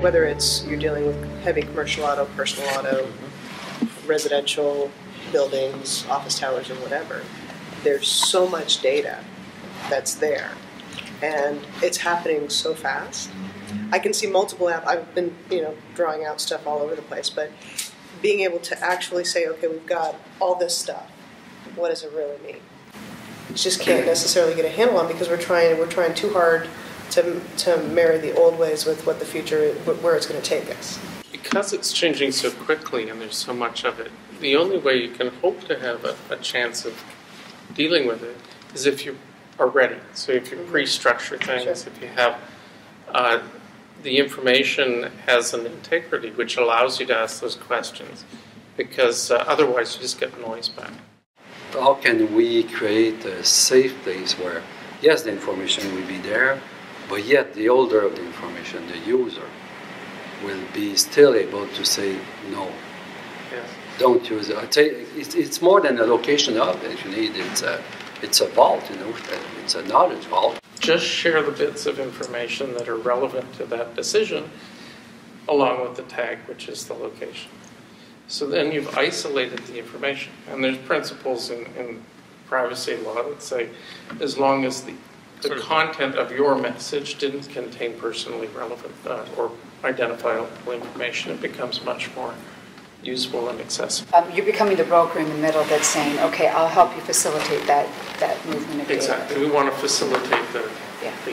whether it's you're dealing with heavy commercial auto, personal auto, residential buildings, office towers, or whatever, there's so much data that's there, and it's happening so fast. I can see multiple apps. I've been, drawing out stuff all over the place, but being able to actually say, okay, we've got all this stuff. What does it really mean? You just can't necessarily get a handle on because we're trying too hard to marry the old ways with what the future, where it's going to take us. Because it's changing so quickly and there's so much of it, the only way you can hope to have a chance of dealing with it is if you are ready. So if you pre-structure things, sure. If you have the information has an integrity which allows you to ask those questions, because otherwise you just get noise back. How can we create a safe place where, yes, the information will be there, but yet the holder of the information, the user, will be still able to say no. Yes. Don't use it. I tell you, it's more than a location hub. If you need, it's a vault. It's a knowledge vault. Just share the bits of information that are relevant to that decision, along with the tag, which is the location. So then you've isolated the information, and there's principles in privacy law that say, as long as the content of your message didn't contain personally relevant or identifiable information, it becomes much more usable and accessible. You're becoming the broker in the middle that's saying, okay, I'll help you facilitate that movement of data. Exactly. We want to facilitate the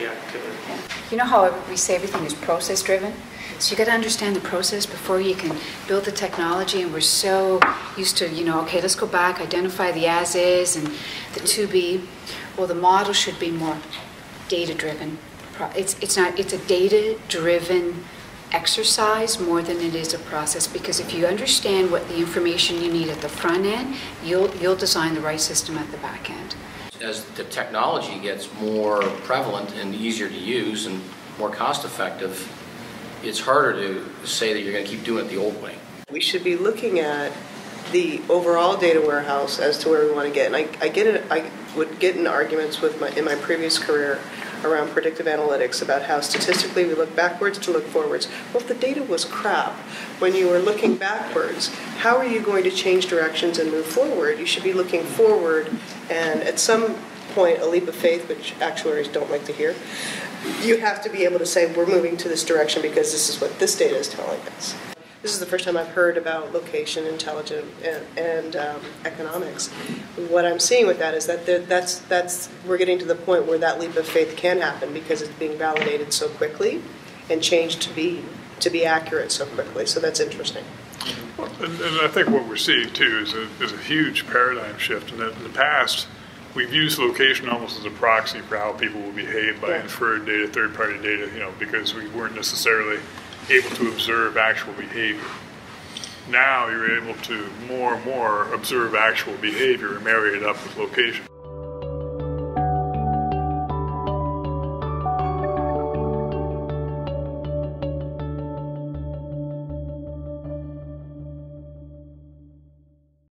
activity. Yeah. You know how we say everything is process-driven? So you got to understand the process before you can build the technology, and we're so used to, okay, let's go back, identify the as-is and the to-be. Well, the model should be more data-driven. It's a data-driven exercise more than it is a process, because if you understand what the information you need at the front end, you'll design the right system at the back end. As the technology gets more prevalent and easier to use and more cost-effective, it's harder to say that you're going to keep doing it the old way. We should be looking at the overall data warehouse as to where we want to get. And I get it. I would get in arguments in my previous career around predictive analytics about how statistically we look backwards to look forwards. Well, if the data was crap when you were looking backwards, how are you going to change directions and move forward? You should be looking forward, and at some point, a leap of faith, which actuaries don't like to hear, you have to be able to say, we're moving to this direction because this is what this data is telling us. This is the first time I've heard about location, intelligence, and economics. What I'm seeing with that is that we're getting to the point where that leap of faith can happen because it's being validated so quickly and changed to be accurate so quickly. So that's interesting. Well, and I think what we're seeing too is a huge paradigm shift. In the past, we've used location almost as a proxy for how people will behave by inferred data, third-party data, because we weren't necessarily able to observe actual behavior. Now you're able to more and more observe actual behavior and marry it up with location.